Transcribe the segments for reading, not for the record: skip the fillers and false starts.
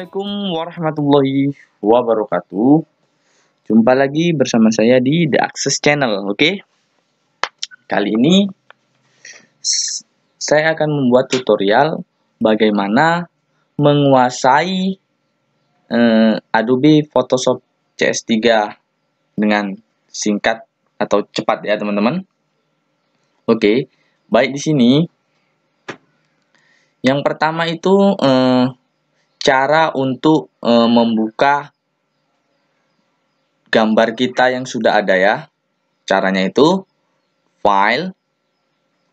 Assalamualaikum warahmatullahi wabarakatuh. Jumpa lagi bersama saya di The Access Channel. Oke. Kali ini saya akan membuat tutorial bagaimana menguasai Adobe Photoshop CS3 dengan singkat atau cepat ya, teman-teman. Oke. Baik, di sini yang pertama itu cara untuk membuka gambar kita yang sudah ada ya. Caranya itu file,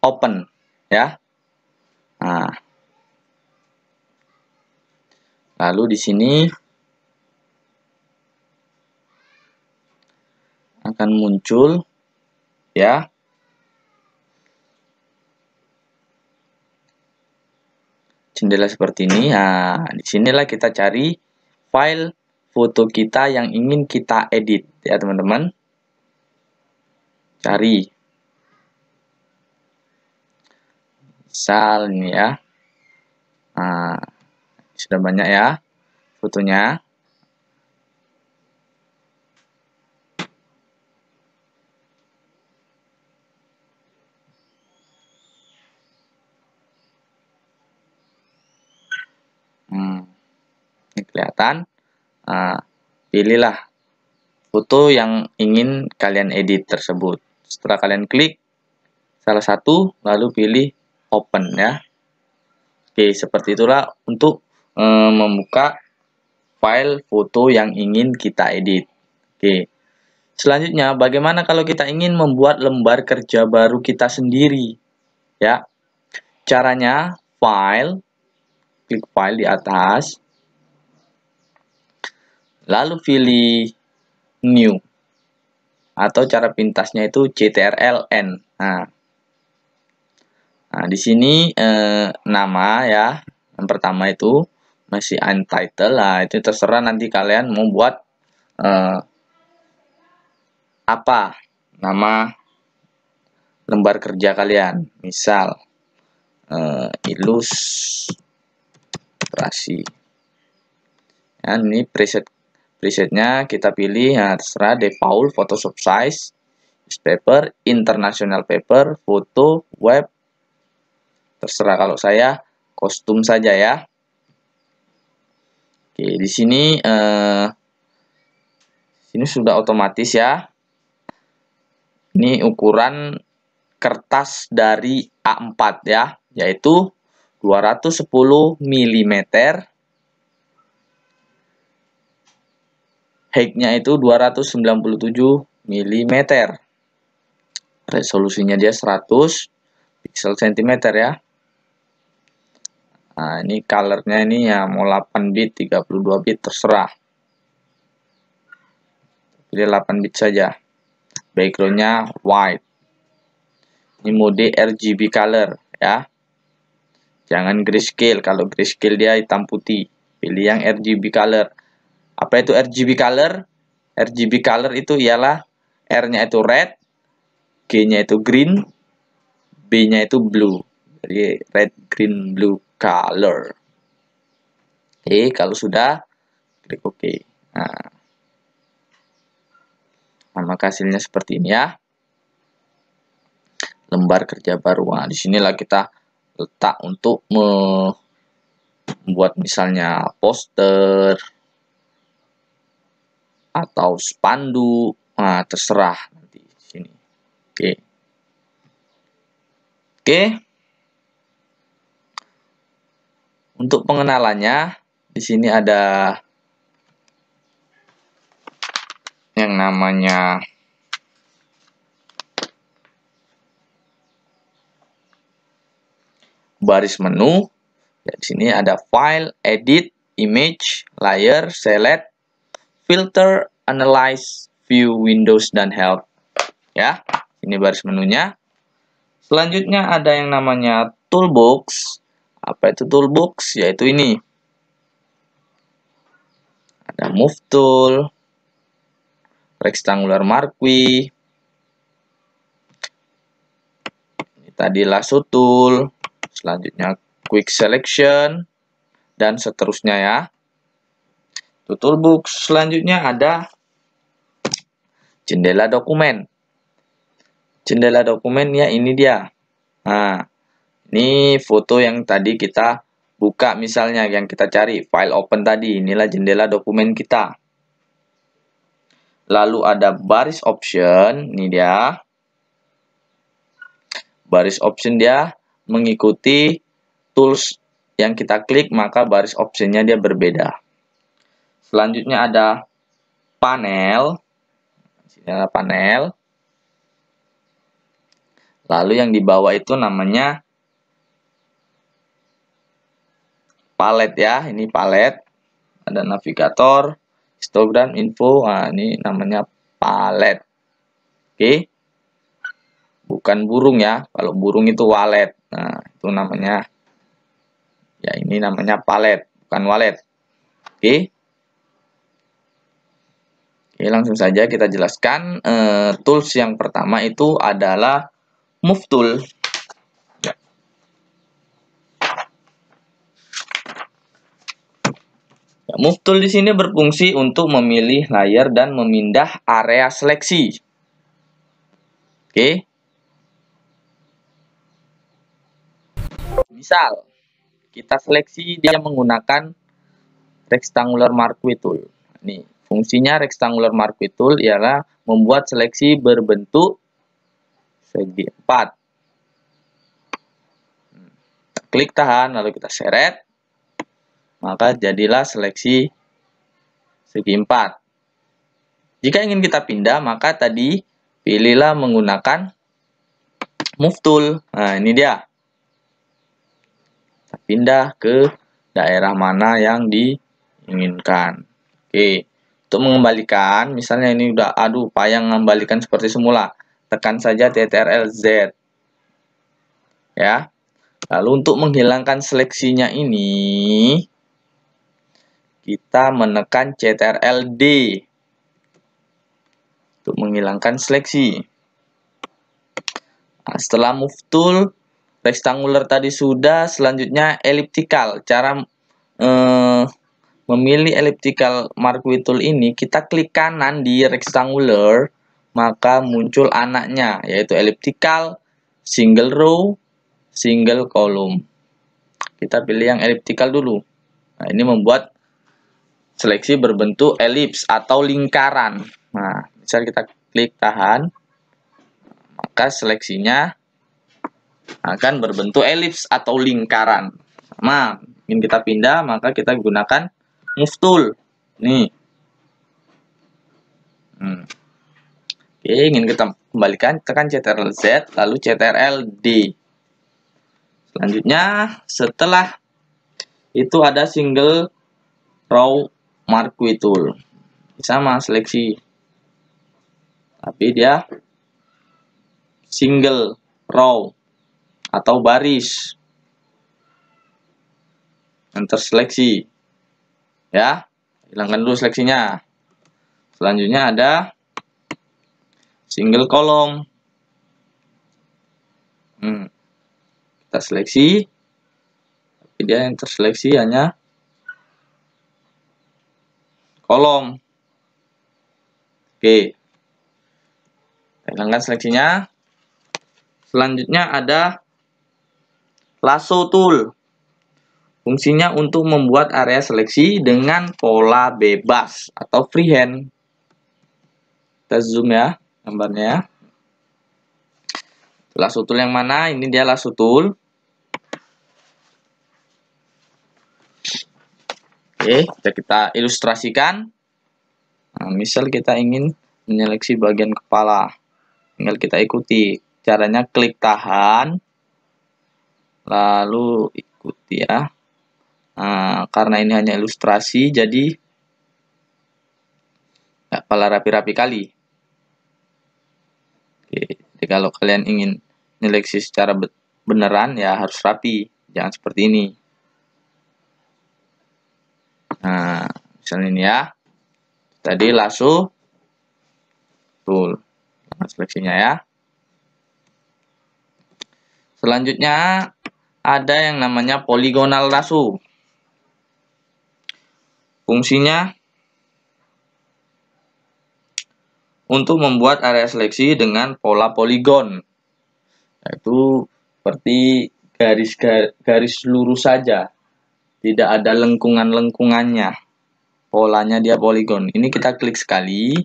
open ya. Nah, lalu di sini akan muncul ya jendela seperti ini. Nah, disinilah kita cari file foto kita yang ingin kita edit ya, teman-teman. Cari. Misal ini ya. Nah, sudah banyak ya fotonya. Ini kelihatan. Nah, pilihlah foto yang ingin kalian edit tersebut. Setelah kalian klik salah satu, lalu pilih open ya. Oke, seperti itulah untuk membuka file foto yang ingin kita edit. Oke. Selanjutnya, bagaimana kalau kita ingin membuat lembar kerja baru kita sendiri? Ya. Caranya, file, klik file di atas. Lalu pilih new. Atau cara pintasnya itu CTRL-N. Nah, di sini nama ya. Yang pertama itu masih untitled. Nah, itu terserah nanti kalian mau buat apa nama lembar kerja kalian. Misal ilustrasi. Ya, ini presetnya kita pilih, ya terserah default, Photoshop size, newspaper, international paper, foto, web, terserah. Kalau saya kostum saja ya. Oke, di sini sudah otomatis ya. Ini ukuran kertas dari A4 ya, yaitu 210 mm. Height-nya itu 297 mm. Resolusinya dia 100 pixel cm ya. Nah, ini colornya ini ya mau 8 bit, 32 bit terserah. Pilih 8 bit saja. Backgroundnya white. Ini mode RGB color ya. Jangan grayscale. Kalau grayscale dia hitam putih. Pilih yang RGB color. Apa itu RGB color? RGB color itu ialah R-nya itu red, G-nya itu green, B-nya itu blue. Jadi red, green, blue color. Oke, kalau sudah klik OK. Nah, maka hasilnya seperti ini ya. Lembar kerja baru. Nah, disinilah kita letak untuk membuat misalnya poster atau spanduk. Nah, terserah nanti di sini. Oke. Oke. Untuk pengenalannya di sini ada yang namanya baris menu. Ya, di sini ada file, edit, image, layer, select, filter, analyze, view, windows, dan help. Ya, ini baris menunya. Selanjutnya ada yang namanya toolbox. Apa itu toolbox? Yaitu ini. Ada move tool, rectangular marquee, ini tadi lasso tool, selanjutnya quick selection, dan seterusnya ya. Toolbox selanjutnya ada jendela dokumen. Jendela dokumen ya ini dia. Nah, ini foto yang tadi kita buka misalnya, yang kita cari file open tadi. Inilah jendela dokumen kita. Lalu ada baris option, ini dia. Baris option dia mengikuti tools yang kita klik, maka baris optionnya dia berbeda. Selanjutnya ada panel. Ini ada panel. Lalu yang di bawah itu namanya palet ya. Ini palet. Ada navigator, histogram, info. Nah, ini namanya palet. Oke. Bukan burung ya. Kalau burung itu walet. Nah, itu namanya. Ya, ini namanya palet, bukan walet. Oke. Oke, langsung saja kita jelaskan. Tools yang pertama itu adalah Move Tool. Move Tool di sini berfungsi untuk memilih layer dan memindah area seleksi. Oke. Misal, kita seleksi dia menggunakan rectangular marquee tool. Nih, fungsinya rectangular marquee tool ialah membuat seleksi berbentuk segi 4. Klik tahan, lalu kita seret. Maka jadilah seleksi segi 4. Jika ingin kita pindah, maka tadi pilihlah menggunakan Move Tool. Nah, ini dia. Kita pindah ke daerah mana yang diinginkan. Oke. Untuk mengembalikan, misalnya ini udah payah mengembalikan seperti semula. Tekan saja Ctrl Z. Ya. Lalu untuk menghilangkan seleksinya ini, kita menekan Ctrl D. Untuk menghilangkan seleksi. Nah, setelah Move Tool, rectangular tadi sudah, selanjutnya elliptical. Cara memilih elliptical marquee tool ini, kita klik kanan di rectangular, maka muncul anaknya, yaitu elliptical, single row, single column. Kita pilih yang elliptical dulu. Nah, ini membuat seleksi berbentuk elips atau lingkaran. Nah, misal kita klik tahan, maka seleksinya akan berbentuk elips atau lingkaran. Nah, ingin kita pindah, maka kita gunakan Move Tool. Nih. Oke, ingin kita kembalikan, tekan Ctrl Z, lalu Ctrl D. Selanjutnya, setelah itu ada single row marquee tool. Sama seleksi. Tapi dia single row atau baris yang terseleksi. Ya, hilangkan dulu seleksinya. Selanjutnya ada single column. Kita seleksi, tapi dia yang terseleksi hanya kolom. Oke, hilangkan seleksinya. Selanjutnya ada lasso tool. Fungsinya untuk membuat area seleksi dengan pola bebas atau freehand. Kita zoom ya gambarnya. Lasso tool yang mana? Ini dia lasso tool. Oke, kita ilustrasikan. Nah, misal kita ingin menyeleksi bagian kepala, tinggal kita ikuti. Caranya klik tahan, lalu ikuti ya. Nah, karena ini hanya ilustrasi, jadi nggak pala rapi-rapi kali. Oke, jadi kalau kalian ingin menyeleksi secara beneran, ya harus rapi, jangan seperti ini. Nah, misalnya ini ya. Tadi lasso tool. Nah, seleksinya ya. Selanjutnya ada yang namanya polygonal lasso. Fungsinya untuk membuat area seleksi dengan pola poligon, yaitu seperti garis lurus saja, tidak ada lengkungan-lengkungannya, polanya dia poligon. Ini kita klik sekali,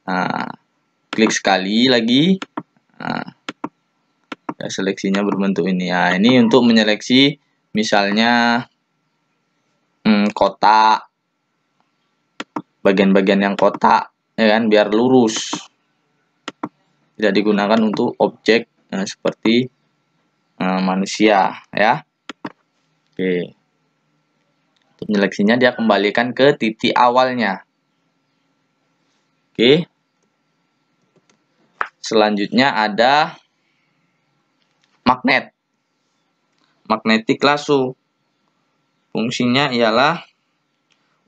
nah, klik sekali lagi, nah, ya, seleksinya berbentuk ini. Nah, ini untuk menyeleksi misalnya kotak, bagian-bagian yang kotak, ya kan, biar lurus. Tidak digunakan untuk objek seperti manusia, ya. Oke. Untuk menyeleksinya dia kembalikan ke titik awalnya. Oke. Selanjutnya ada magnet. Magnetic lasso. Fungsinya ialah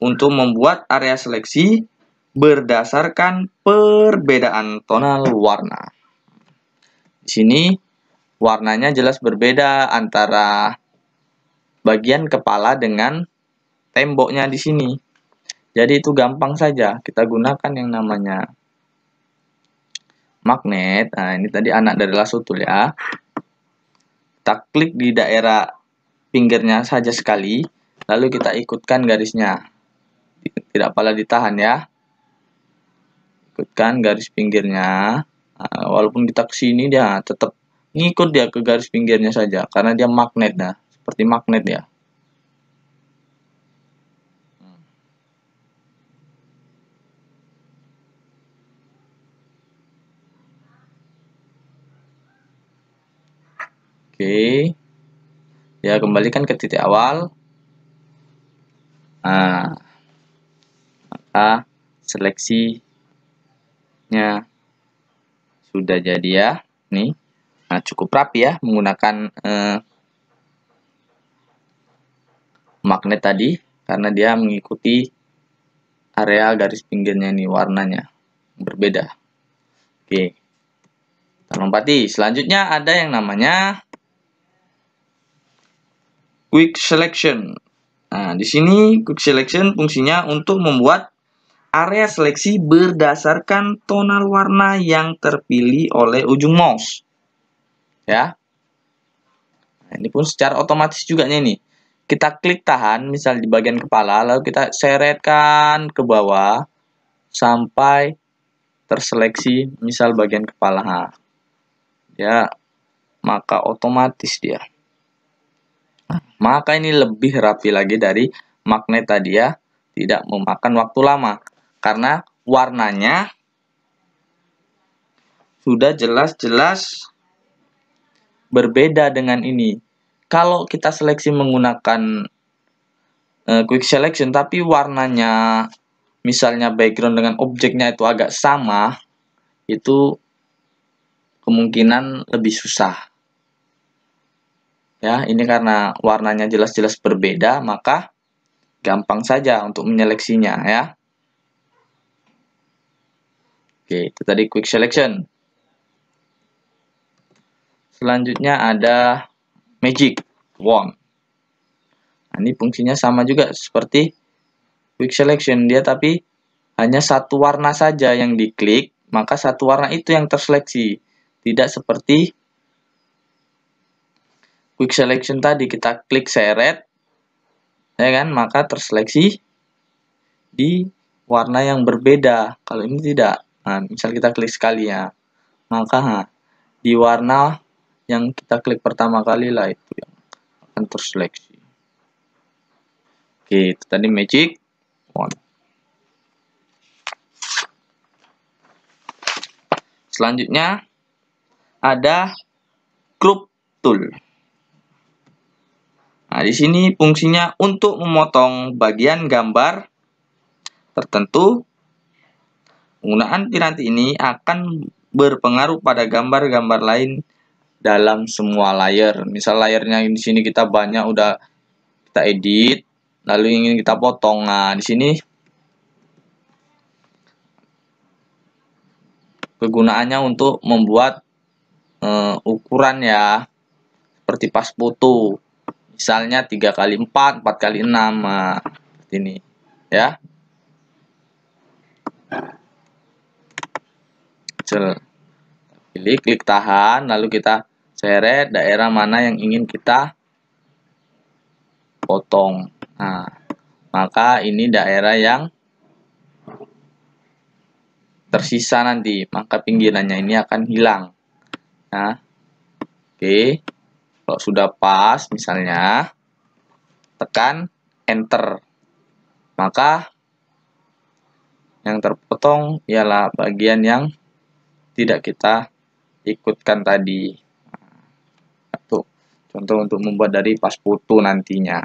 untuk membuat area seleksi berdasarkan perbedaan tonal warna. Di sini warnanya jelas berbeda antara bagian kepala dengan temboknya di sini. Jadi itu gampang saja kita gunakan yang namanya magnet. Nah, ini tadi anak dari lasso tool, ya. Kita klik di daerah pinggirnya saja sekali, lalu kita ikutkan garisnya. Tidak pala ditahan, ya. Ikutkan garis pinggirnya. Nah, walaupun kita ke sini dia tetap ngikut dia ke garis pinggirnya saja karena dia magnet, nah, seperti magnet, ya. Oke. Ya, kembalikan ke titik awal. Nah, maka seleksinya sudah jadi, ya. Nih. Nah, cukup rapi, ya, menggunakan magnet tadi karena dia mengikuti area garis pinggirnya ini, warnanya berbeda. Oke. Kita lompati. Selanjutnya ada yang namanya quick selection. Nah, di sini quick selection fungsinya untuk membuat area seleksi berdasarkan tonal warna yang terpilih oleh ujung mouse. Ya. Nah, ini pun secara otomatis juga nih. Kita klik tahan, misal di bagian kepala, lalu kita seretkan ke bawah sampai terseleksi, misal bagian kepala. Ya, maka otomatis dia. Nah, maka ini lebih rapi lagi dari magnet tadi, ya. Tidak memakan waktu lama karena warnanya sudah jelas-jelas berbeda dengan ini. Kalau kita seleksi menggunakan quick selection tapi warnanya misalnya background dengan objeknya itu agak sama, itu kemungkinan lebih susah. Ya, ini karena warnanya jelas-jelas berbeda, maka gampang saja untuk menyeleksinya, ya. Oke, itu tadi quick selection. Selanjutnya ada magic wand. Nah, ini fungsinya sama juga seperti quick selection, dia tapi hanya satu warna saja yang diklik, maka satu warna itu yang terseleksi. Tidak seperti quick selection tadi, kita klik seret, ya kan, maka terseleksi di warna yang berbeda. Kalau ini tidak. Nah, misal kita klik sekali, ya, maka di warna yang kita klik pertama kali lah itu yang akan terseleksi. Oke, itu tadi magic wand. Selanjutnya ada crop tool. Nah, di sini fungsinya untuk memotong bagian gambar tertentu. Penggunaan piranti ini akan berpengaruh pada gambar-gambar lain dalam semua layer. Misal layernya di sini kita banyak udah kita edit, lalu ingin kita potong. Nah, di sini kegunaannya untuk membuat ukuran, ya, seperti pas foto. Misalnya 3x4, 4x6, nah, seperti ini, ya. muncul. Pilih, klik tahan, lalu kita seret daerah mana yang ingin kita potong. Nah, maka ini daerah yang tersisa nanti, maka pinggirannya ini akan hilang. Nah, oke. Kalau sudah pas, misalnya, tekan Enter. Maka yang terpotong ialah bagian yang tidak kita ikutkan tadi. Tuh, contoh untuk membuat dari pas foto nantinya.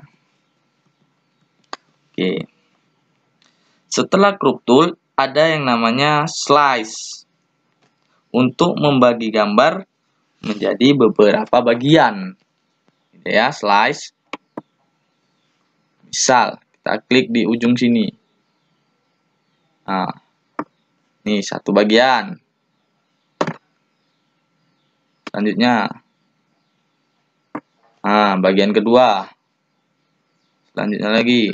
Oke. Setelah crop tool, ada yang namanya slice. Untuk membagi gambar menjadi beberapa bagian. Gitu ya, slice. Misal, kita klik di ujung sini. Nah, ini satu bagian. Selanjutnya, nah, bagian kedua. Selanjutnya lagi.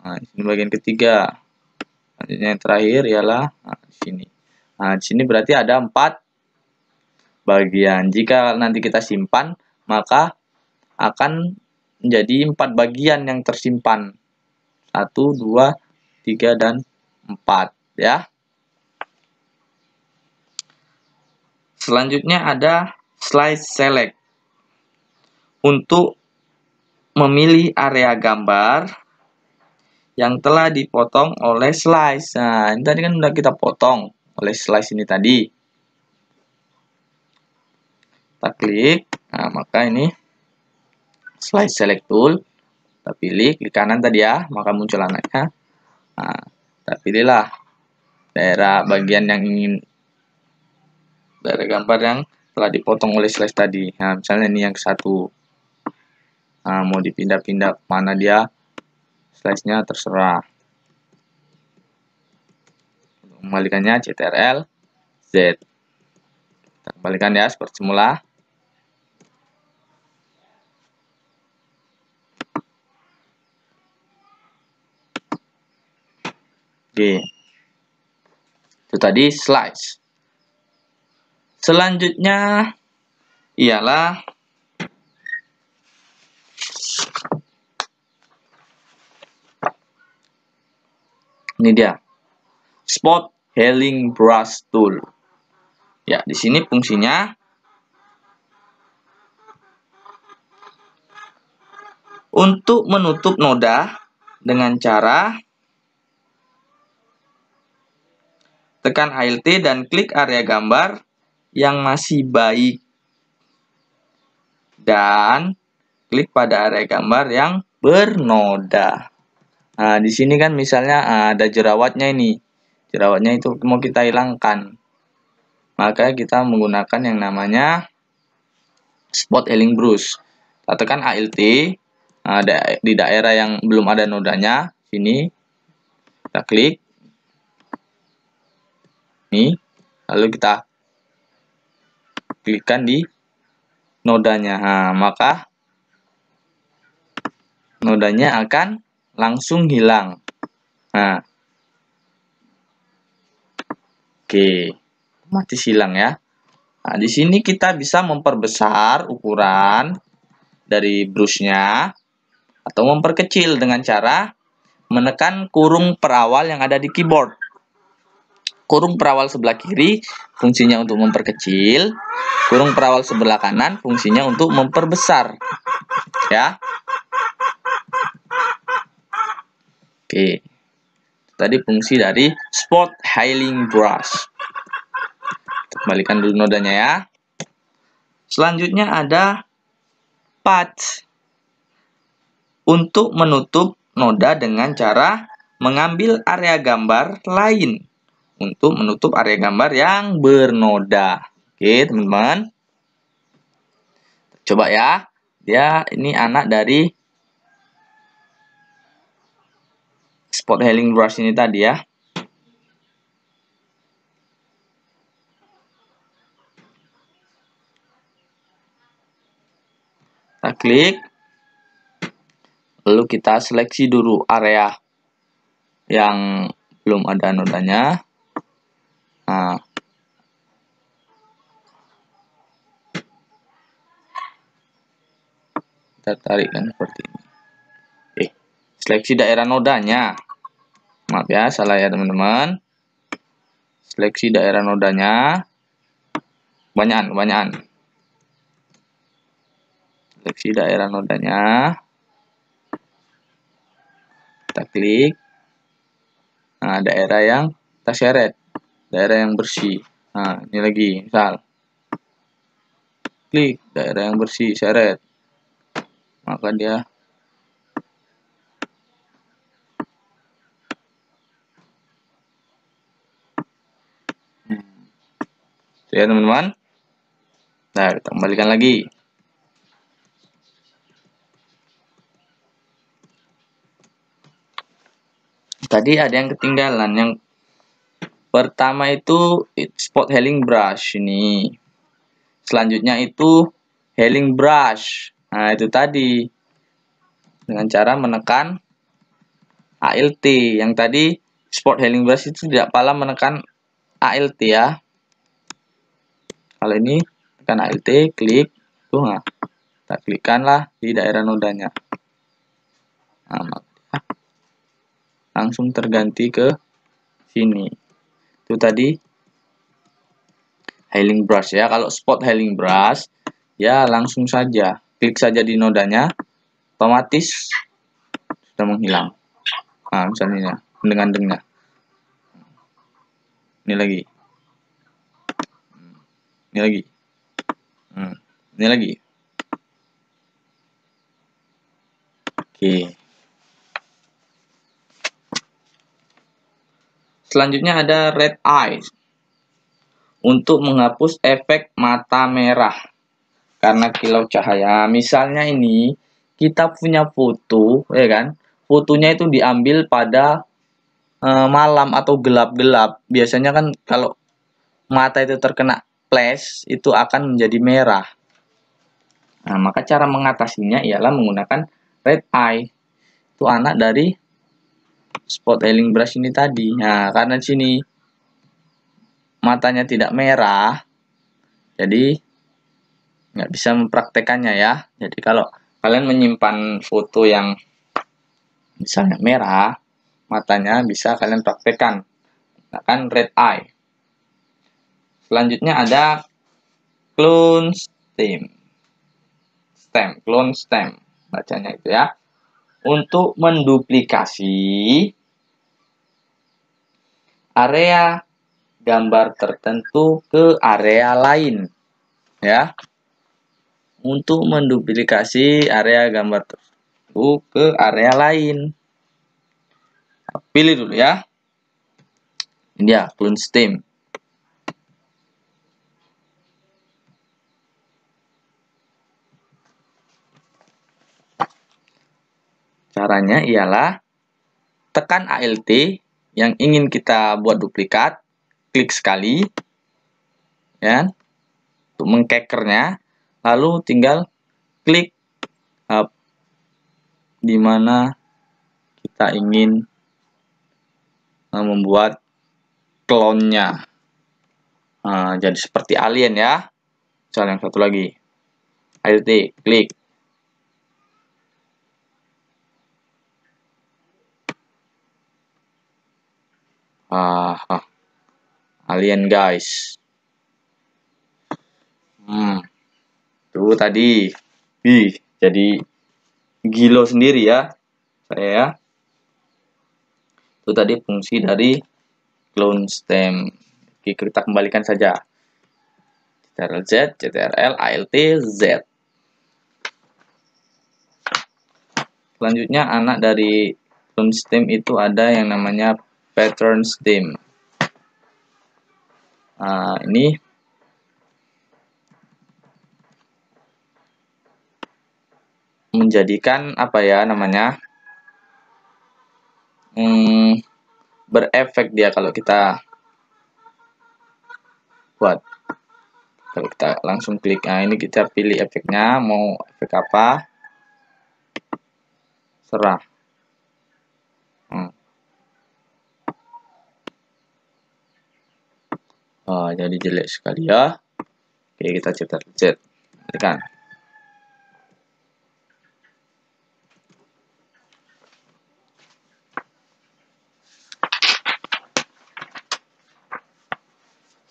Nah, ini bagian ketiga. Selanjutnya yang terakhir ialah di sini. Nah, di sini berarti ada 4 bagian. Jika nanti kita simpan, maka akan menjadi 4 bagian yang tersimpan. 1, 2, 3, dan 4. Ya. Selanjutnya ada slice select. Untuk memilih area gambar yang telah dipotong oleh slice. Nah, ini tadi kan sudah kita potong oleh slice ini tadi. Kita klik. Nah, maka ini slice select tool. Kita pilih, klik kanan tadi ya, maka muncul anaknya. Nah, kita pilihlah daerah bagian yang ingin, daerah gambar yang telah dipotong oleh slice tadi. Nah, misalnya ini yang ke satu. Nah, mau dipindah-pindah mana dia, slice-nya terserah. Untuk kembalikannya CTRL Z. Kita kembalikan ya seperti semula. Oke. Itu tadi slice. Selanjutnya ialah ini dia, spot healing brush tool. Ya, di sini fungsinya untuk menutup noda dengan cara tekan Alt dan klik area gambar yang masih baik. Dan klik pada area gambar yang bernoda. Nah, di sini kan misalnya ada jerawatnya ini. Jerawatnya itu mau kita hilangkan. Maka kita menggunakan yang namanya spot healing brush. Kita tekan Alt, di daerah yang belum ada nodanya, sini. Kita klik. Nih, lalu kita klikkan di nodanya. Nah, maka nodanya akan langsung hilang. Nah, oke, otomatis hilang ya. Nah, di sini kita bisa memperbesar ukuran dari brushnya atau memperkecil dengan cara menekan kurung perawal yang ada di keyboard. Kurung perawal sebelah kiri fungsinya untuk memperkecil, kurung perawal sebelah kanan fungsinya untuk memperbesar. Ya. Oke. Tadi fungsi dari spot healing brush. Kembalikan dulu nodanya ya. Selanjutnya ada patch. Untuk menutup noda dengan cara mengambil area gambar lain untuk menutup area gambar yang bernoda. Oke, teman-teman. Coba ya. Dia ini anak dari spot healing brush ini tadi ya. Kita klik. Lalu kita seleksi dulu area yang belum ada nodanya. Nah, kita tarik kan seperti ini. Seleksi daerah nodanya. Maaf ya, salah ya teman-teman. Seleksi daerah nodanya. Kebanyakan. Seleksi daerah nodanya. Kita klik. Nah, daerah yang kita seret. Daerah yang bersih. Nah, ini lagi, misal. Klik daerah yang bersih, seret. Maka dia itu ya teman-teman. Nah, kita kembalikan lagi. Tadi ada yang ketinggalan. Yang pertama itu spot healing brush ini. Selanjutnya itu healing brush. Nah, itu tadi dengan cara menekan ALT. Yang tadi spot healing brush itu tidak pala menekan ALT ya. Kalau ini tekan ALT, klik tuh, nah, kita klikkanlah di daerah nodanya. Nah, langsung terganti ke sini. Itu tadi healing brush ya. Kalau spot healing brush ya langsung saja klik saja di nodanya, otomatis sudah menghilang. Nah, misalnya dengan ini lagi, ini lagi, ini lagi. Oke. Selanjutnya ada red eyes untuk menghapus efek mata merah karena kilau cahaya. Misalnya ini kita punya foto, ya kan? Fotonya itu diambil pada malam atau gelap-gelap. Biasanya kan kalau mata itu terkena flash itu akan menjadi merah. Nah, maka cara mengatasinya ialah menggunakan red eye. Itu anak dari spot healing brush ini tadi. Nah, karena di sini matanya tidak merah, jadi nggak bisa mempraktekannya ya. Jadi kalau kalian menyimpan foto yang misalnya merah, matanya bisa kalian praktekkan. Gunakan red eye. Selanjutnya ada clone stem. Clone stem. Bacanya itu ya. Untuk menduplikasi area gambar tertentu ke area lain. Ya. Untuk menduplikasi area gambar tertentu ke area lain. Pilih dulu ya. Ini dia clone stem. Caranya ialah tekan ALT yang ingin kita buat duplikat, klik sekali ya untuk mengkekernya, lalu tinggal klik di mana kita ingin membuat klonnya. Nah, jadi seperti alien ya. Misal yang satu lagi, ALT, klik. Alien guys. Tuh tadi, jadi gilo sendiri ya saya ya. Itu tadi fungsi dari clone stem. Oke, kita kembalikan saja. CTRL Z, CTRL, ALT, Z. Selanjutnya anak dari clone stem itu ada yang namanya pattern stem. Nah, ini menjadikan apa ya namanya? Berefek dia kalau kita buat. Kalau kita langsung klik, nah ini kita pilih efeknya, mau efek apa, serah. Jadi jelek sekali ya. Oke, kita cetak. Tekan.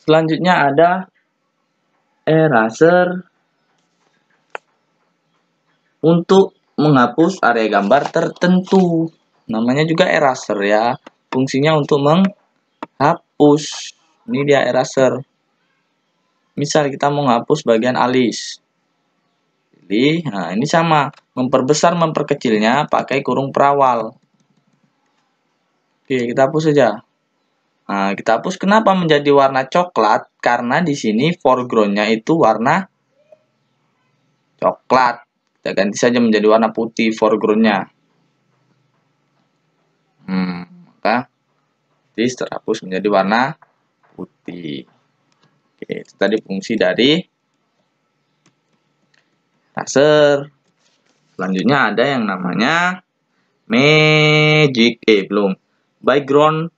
Selanjutnya ada eraser untuk menghapus area gambar tertentu. Namanya juga eraser ya. Fungsinya untuk menghapus. Ini dia eraser. Misal kita mau menghapus bagian alis. Pilih. Nah, ini sama. Memperbesar, memperkecilnya pakai kurung perawal. Oke, kita hapus saja. Nah, kita hapus. Kenapa menjadi warna coklat? Karena di sini foreground-nya itu warna coklat. Kita ganti saja menjadi warna putih foreground-nya. Maka terhapus menjadi warna putih. Oke, itu tadi fungsi dari eraser. Selanjutnya ada yang namanya background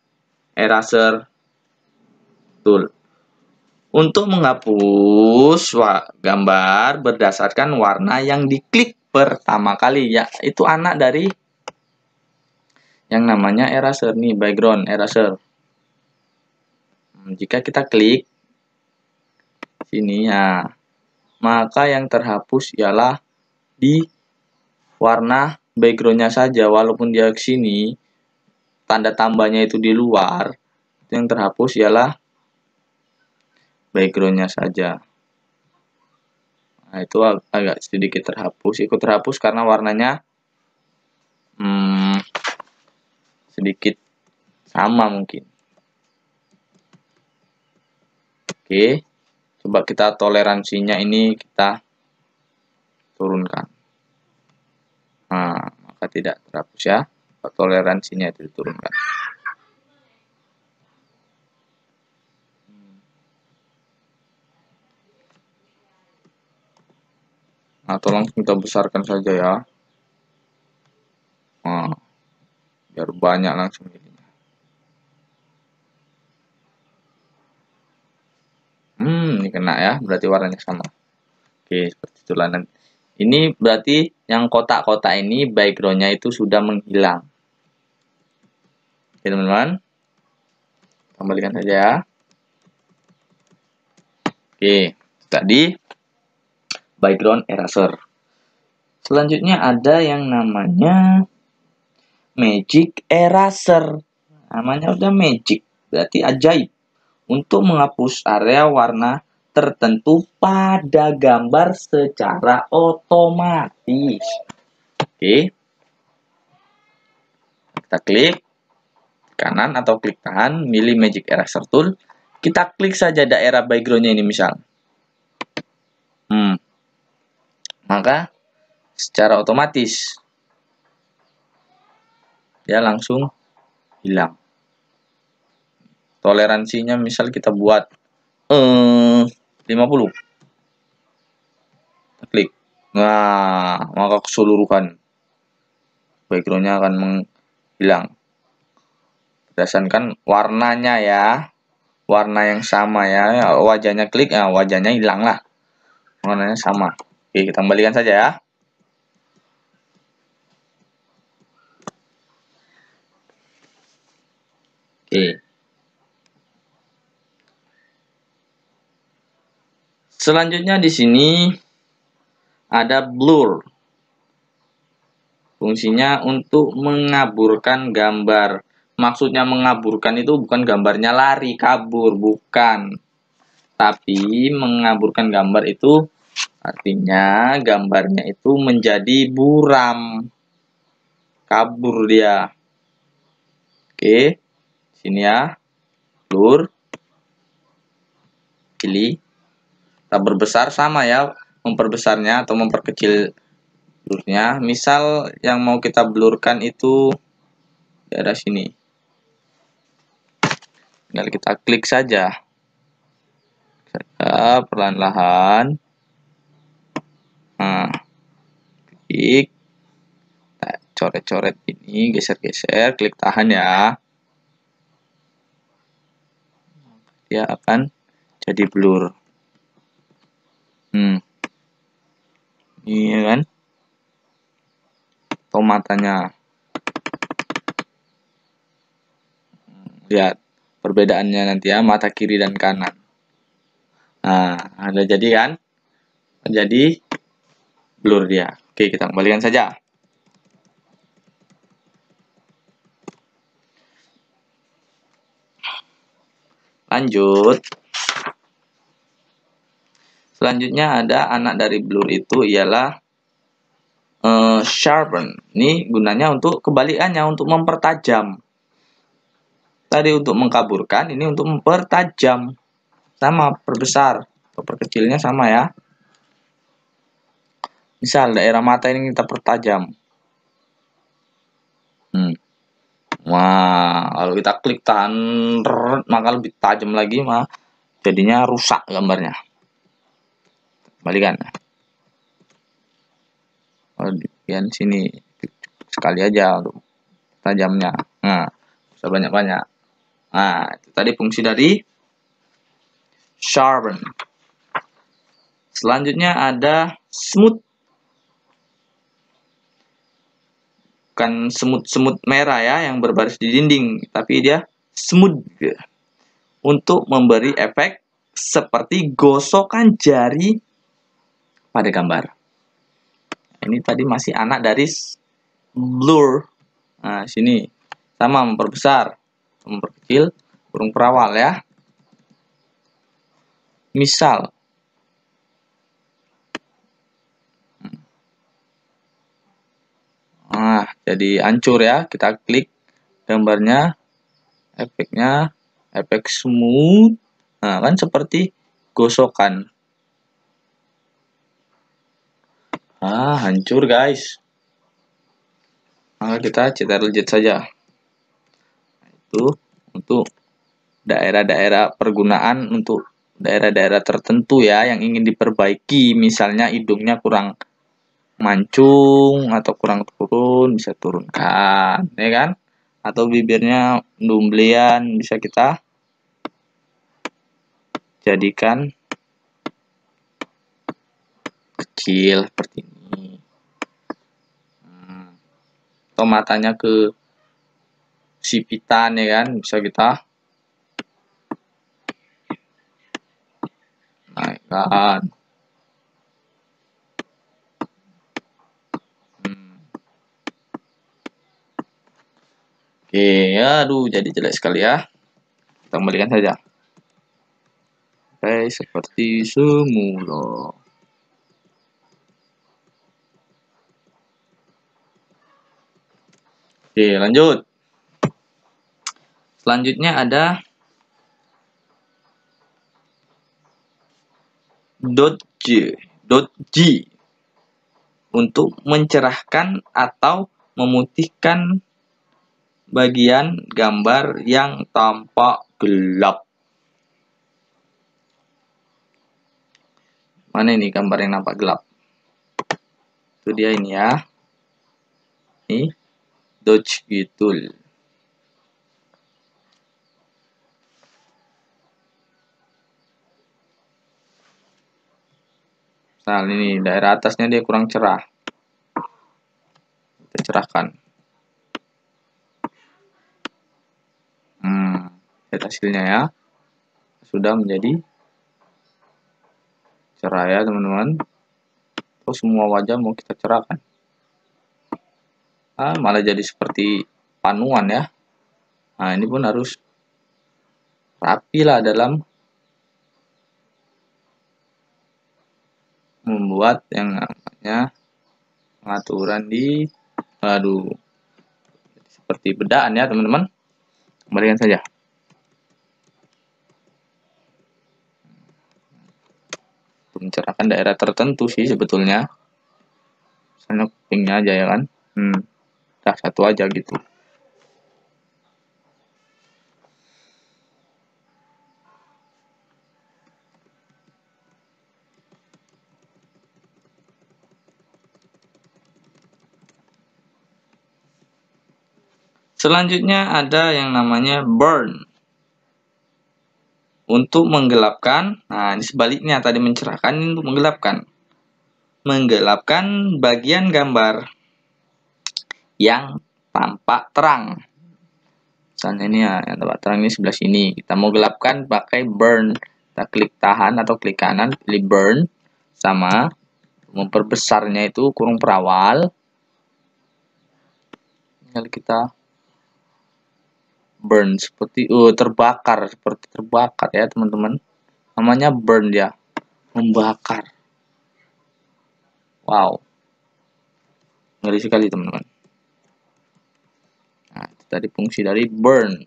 eraser tool. Untuk menghapus gambar berdasarkan warna yang diklik pertama kali, ya itu anak dari yang namanya eraser nih, background eraser. Jika kita klik sini ya, maka yang terhapus ialah di warna backgroundnya saja, walaupun dia ke sini tanda tambahnya itu di luar, yang terhapus ialah backgroundnya saja. Nah, itu agak sedikit terhapus, ikut terhapus karena warnanya sedikit sama mungkin. Oke, coba kita toleransinya ini kita turunkan. Nah, maka tidak terhapus ya. Toleransinya itu diturunkan. Atau langsung kita besarkan saja ya. Nah, biar banyak langsung jadinya. Ini kena ya, berarti warnanya sama. Oke, seperti itulah. Ini berarti yang kotak-kotak ini background-nya itu sudah menghilang. Oke, teman-teman. Kembalikan saja ya. Oke, tadi background eraser. Selanjutnya ada yang namanya magic eraser. Namanya udah magic, berarti ajaib. Untuk menghapus area warna tertentu pada gambar secara otomatis. Oke. Kita klik kanan atau klik tahan, milih magic eraser tool. Kita klik saja daerah background-nya ini misal. Maka secara otomatis dia langsung hilang. Toleransinya misal kita buat 50. Kita klik. Nah, maka keseluruhan background-nya akan menghilang. Berdasarkan warnanya ya. Warna yang sama ya. Wajahnya klik, wajahnya hilang lah. Warnanya sama. Oke, kita kembalikan saja ya. Oke. Selanjutnya di sini ada blur. Fungsinya untuk mengaburkan gambar. Maksudnya mengaburkan itu bukan gambarnya lari, kabur, bukan. Tapi mengaburkan gambar itu artinya gambarnya itu menjadi buram. Kabur dia. Oke. Sini ya. Blur. Pilih. Kita berbesar sama ya, memperbesarnya atau memperkecil blurnya. Misal yang mau kita blurkan itu daerah sini. Tinggal kita klik saja. Perlahan-lahan. Nah, klik. Nah, coret-coret ini, geser-geser, klik tahan ya. Dia akan jadi blur. Iya kan? Atau matanya. Lihat perbedaannya nanti ya, mata kiri dan kanan. Nah, ada jadi kan? Jadi blur dia. Oke, kita kembalikan saja. Lanjut. Selanjutnya ada anak dari blur itu ialah sharpen. Ini gunanya untuk kebalikannya, untuk mempertajam. Tadi untuk mengkaburkan, ini untuk mempertajam. Sama, perbesar atau perkecilnya sama ya. Misal daerah mata ini kita pertajam. Wah, kalau kita klik tahan, maka lebih tajam lagi, jadinya rusak gambarnya. Kembalikan. Bagian sini sekali aja untuk tajamnya. Nah, bisa banyak-banyak. Nah, itu tadi fungsi dari sharpen. Selanjutnya ada smooth. Bukan semut-semut merah ya yang berbaris di dinding, tapi dia smooth untuk memberi efek seperti gosokan jari pada gambar. Ini tadi masih anak dari blur. Nah, sini sama memperbesar, memperkecil burung perawal ya. Misal nah, jadi hancur ya. Kita klik gambarnya, efeknya, efek smooth. Nah, kan seperti gosokan. Hancur guys. Maka kita cetak legit saja. Itu untuk daerah-daerah pergunaan untuk daerah-daerah tertentu ya yang ingin diperbaiki. Misalnya hidungnya kurang mancung atau kurang turun, bisa turunkan, ya kan? Atau bibirnya dumblean, bisa kita jadikan kecil seperti ini. Atau matanya ke sipitan, ya kan? Bisa kita naikkan. Oke, aduh jadi jelek sekali ya. Kita kembalikan saja. Oke, seperti semula. Oke, lanjut. Selanjutnya ada dodge untuk mencerahkan atau memutihkan bagian gambar yang tampak gelap. Mana ini gambar yang nampak gelap? Itu dia ini ya. Ini dodge tool. Nah, ini daerah atasnya dia kurang cerah. Kita cerahkan. Lihat hasilnya ya. Sudah menjadi cerah ya teman-teman. Terus semua wajah mau kita cerahkan. Malah jadi seperti panuan ya. Nah, ini pun harus rapi lah dalam membuat yang namanya pengaturan di seperti bedaan ya teman-teman. Kembalikan saja. Mencerahkan daerah tertentu sih sebetulnya. Misalnya kupingnya aja ya kan. Udah satu aja gitu. Selanjutnya ada yang namanya burn. Untuk menggelapkan, nah ini sebaliknya, tadi mencerahkan, ini untuk menggelapkan. Menggelapkan bagian gambar yang tampak terang. Misalnya ini ya, yang tampak terang ini sebelah sini. Kita mau gelapkan pakai burn. Kita klik tahan atau klik kanan, pilih burn. Sama, memperbesarnya itu kurung perawal. Tinggal kita burn seperti terbakar, seperti terbakar ya teman-teman. Namanya burn ya, membakar. Wow, ngeri sekali teman-teman. Nah, itu tadi fungsi dari burn.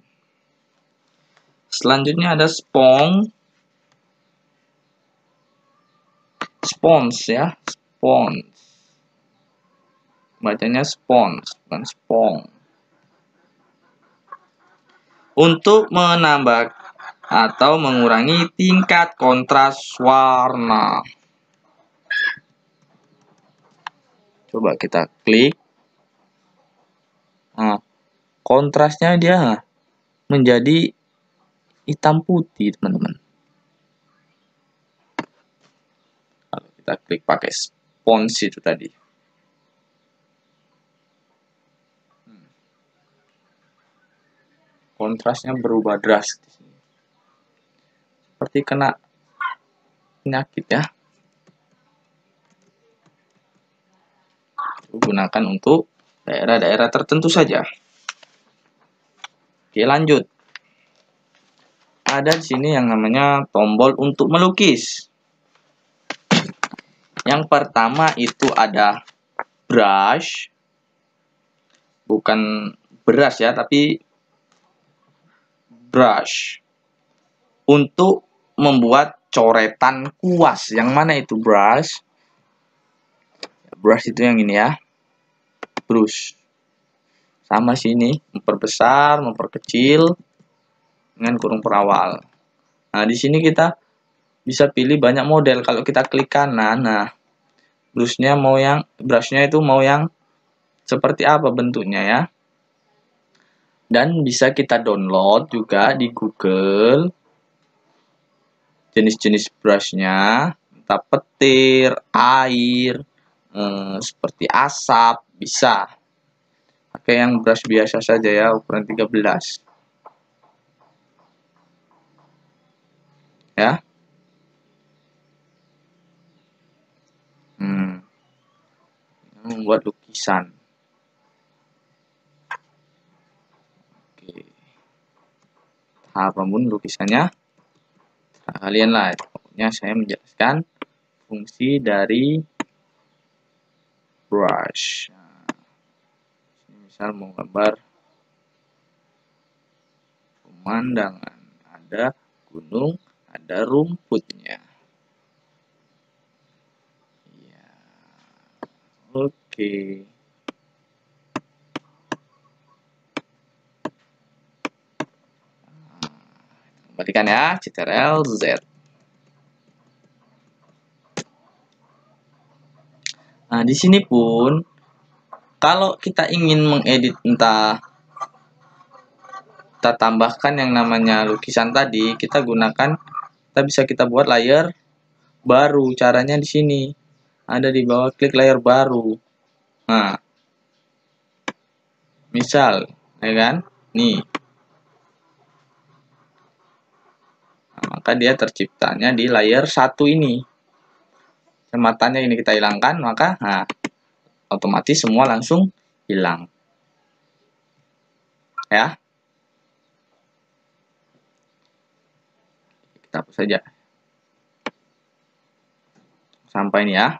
Selanjutnya ada spons ya, spons. Bacanya spons, bukan spong. Untuk menambah atau mengurangi tingkat kontras warna. Coba kita klik. Nah, kontrasnya dia menjadi hitam putih, teman-teman. Kalau kita klik pakai spons itu tadi. Kontrasnya berubah drastis. Seperti kena penyakit ya. Gunakan untuk daerah-daerah tertentu saja. Oke, lanjut. Ada di sini yang namanya tombol untuk melukis. Yang pertama itu ada brush. Bukan beras ya, tapi brush. Untuk membuat coretan kuas. Yang mana itu brush? Brush itu yang ini ya. Brush. Sama sini, memperbesar, memperkecil dengan kurung perawal. Nah, di sini kita bisa pilih banyak model. Kalau kita klik kanan, nah brushnya itu mau yang seperti apa bentuknya ya. Dan bisa kita download juga di Google jenis-jenis brushnya, entah petir, air, seperti asap, bisa. Pakai yang brush biasa saja ya, ukuran 13. Ya. Membuat lukisan. Oke. Apapun lukisannya, kalian lah. Pokoknya saya menjelaskan fungsi dari brush. Nah, misal mau gambar pemandangan, ada gunung, ada rumputnya. Ya. Oke. Kembalikan ya, Ctrl Z. Nah, di sini pun kalau kita ingin mengedit, entah kita tambahkan yang namanya lukisan tadi, kita bisa kita buat layer baru. Caranya di sini. Ada di bawah, klik layer baru. Nah, misal, ya kan? Nih. Nah, maka dia terciptanya di layer 1 ini. Kematannya ini kita hilangkan, maka otomatis semua langsung hilang. Ya. Kita hapus saja. Sampai ini ya.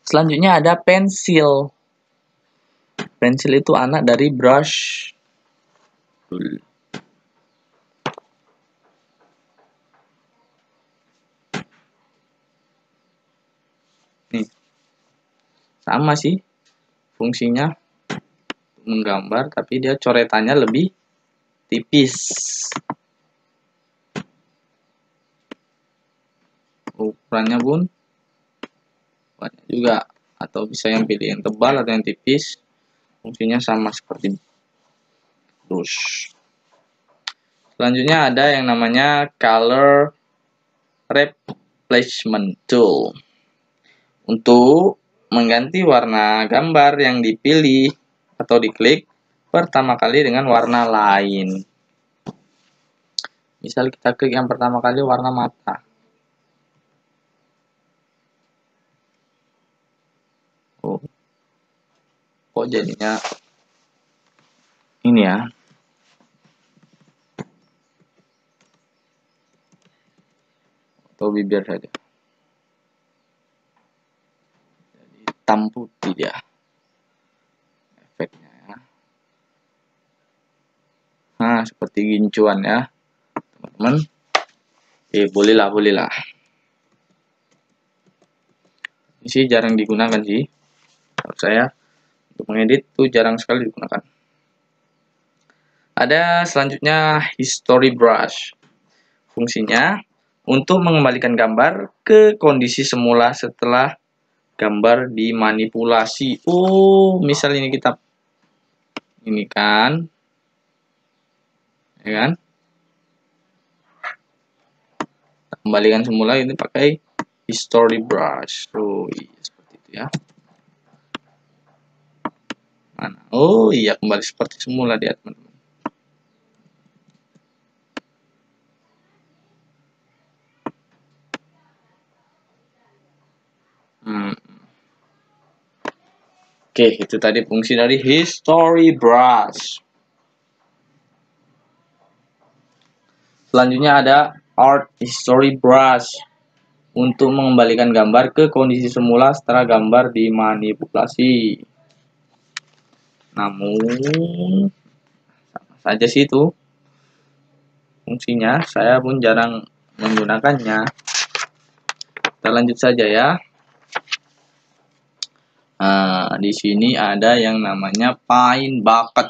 Selanjutnya ada pensil. Pensil itu anak dari brush. Nih. Sama sih fungsinya menggambar, tapi dia coretannya lebih tipis. Ukurannya pun banyak juga, atau bisa yang pilih yang tebal atau yang tipis. Fungsinya sama seperti brush. Selanjutnya ada yang namanya color replacement tool. Untuk mengganti warna gambar yang dipilih atau diklik pertama kali dengan warna lain. Misal kita klik yang pertama kali warna mata. Oh, kok jadinya ini ya? Atau bibir saja. Jadi hitam putih dia. Efeknya ya. Nah, seperti gincuan ya, teman-teman. Bolehlah. Ini sih jarang digunakan sih. Kalau saya untuk mengedit tuh jarang sekali digunakan. Ada selanjutnya history brush. Fungsinya untuk mengembalikan gambar ke kondisi semula setelah gambar dimanipulasi. Oh, misal ini kita ini kan, ya kan? Kembalikan semula ini pakai history brush. Oh iya, seperti itu ya. Mana? Oh iya, kembali seperti semula dia, teman-teman. Oke, itu tadi fungsi dari history brush. Selanjutnya ada art history brush. Untuk mengembalikan gambar ke kondisi semula setelah gambar dimanipulasi. Namun sama saja sih itu fungsinya, saya pun jarang menggunakannya. Kita lanjut saja ya. Nah, di sini ada yang namanya Paint Bucket.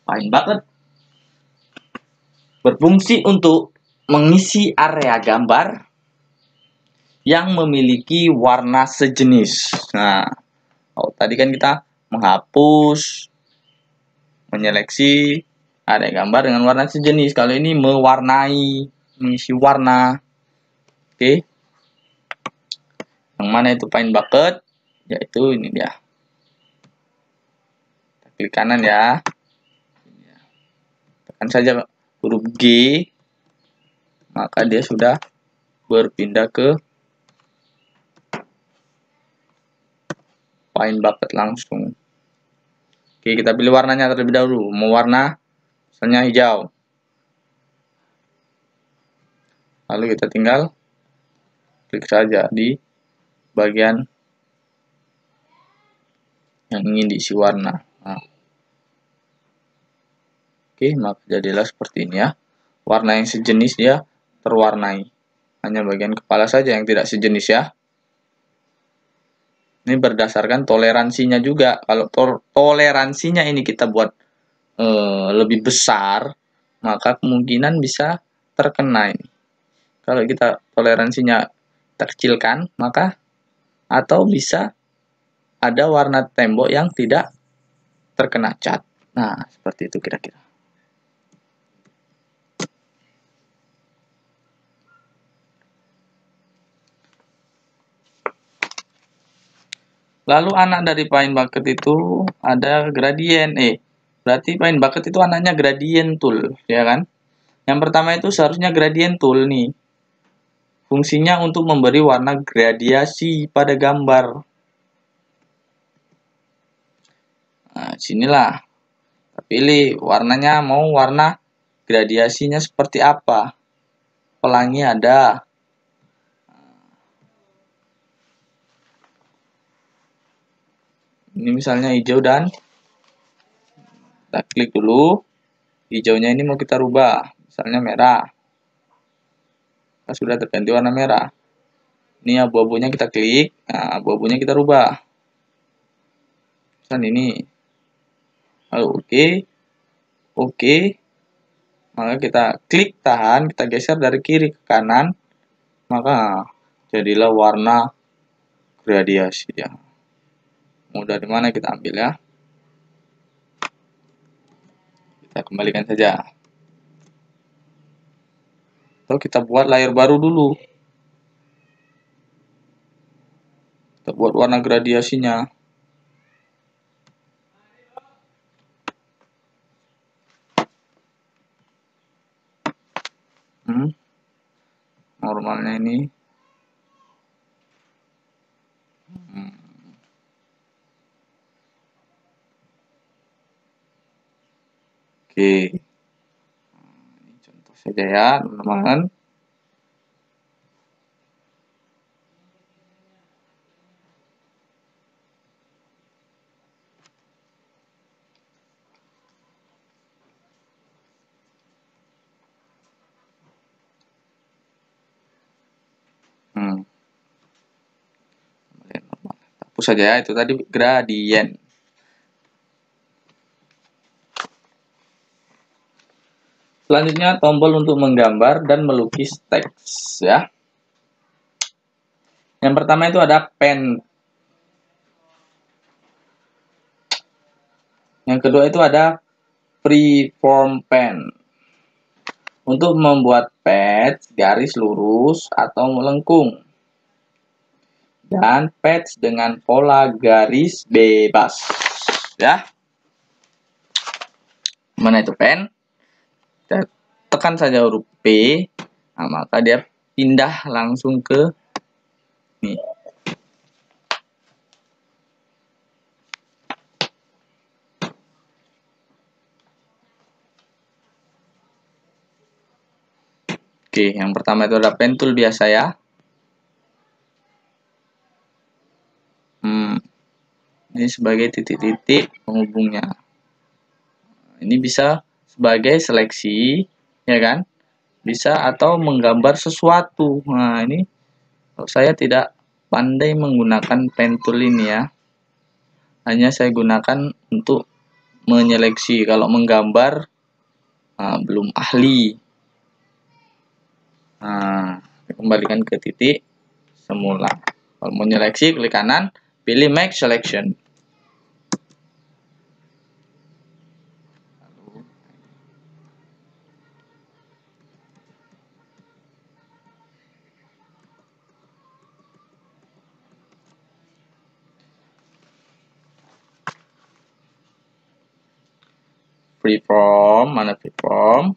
Paint Bucket berfungsi untuk mengisi area gambar yang memiliki warna sejenis. Nah, tadi kan kita menghapus, menyeleksi area gambar dengan warna sejenis. Kalau ini mewarnai, mengisi warna. Oke. Yang mana itu Paint Bucket? Yaitu ini dia. Kita klik kanan ya. Tekan saja huruf G, maka dia sudah berpindah ke Paint Bucket langsung. Oke, kita pilih warnanya terlebih dahulu. Mau warna misalnya hijau. Lalu kita tinggal klik saja di bagian yang ingin diisi warna. Nah. Oke, maka jadilah seperti ini ya. Warna yang sejenis dia terwarnai. Hanya bagian kepala saja yang tidak sejenis ya. Ini berdasarkan toleransinya juga. Kalau toleransinya ini kita buat lebih besar, maka kemungkinan bisa terkena ini. Kalau kita toleransinya kita kecilkan, maka atau bisa ada warna tembok yang tidak terkena cat. Nah, seperti itu kira-kira. Lalu anak dari Paint Bucket itu ada gradient. Berarti Paint Bucket itu anaknya gradient tool, ya kan? Yang pertama itu seharusnya gradient tool nih. Fungsinya untuk memberi warna gradiasi pada gambar. Nah, sinilah. Kita pilih warnanya, mau warna gradiasinya seperti apa. Pelangi ada. Ini misalnya hijau dan kita klik dulu. Hijaunya ini mau kita rubah. Misalnya merah. Nah, sudah terganti warna merah. Ini abu-abunya kita klik. Nah, abu-abunya kita rubah. Misalnya ini. Lalu oke. Maka kita klik tahan. Kita geser dari kiri ke kanan. Maka jadilah warna gradiasi ya. Mau dari mana kita ambil ya. Kita kembalikan saja. Atau kita buat layer baru dulu. Kita buat warna gradiasinya. Normalnya ini. Oke. Ini contoh saja ya, teman-teman. Hapus saja ya, itu tadi gradien. Selanjutnya tombol untuk menggambar dan melukis teks ya. Yang pertama itu ada pen. Yang kedua itu ada freeform pen. Untuk membuat patch garis lurus atau melengkung. Dan patch dengan pola garis bebas ya. Mana itu pen? Kita tekan saja huruf P, nah, maka dia pindah langsung ke ini. Oke, yang pertama itu ada pen tool biasa ya. Ini sebagai titik-titik penghubungnya. Ini bisa sebagai seleksi, ya kan? Bisa atau menggambar sesuatu. Nah, ini saya tidak pandai menggunakan pen tool ini ya. Hanya saya gunakan untuk menyeleksi. Kalau menggambar belum ahli. Nah, kembalikan ke titik semula. Kalau mau menyeleksi, klik kanan, pilih Make Selection. Freeform, mana freeform?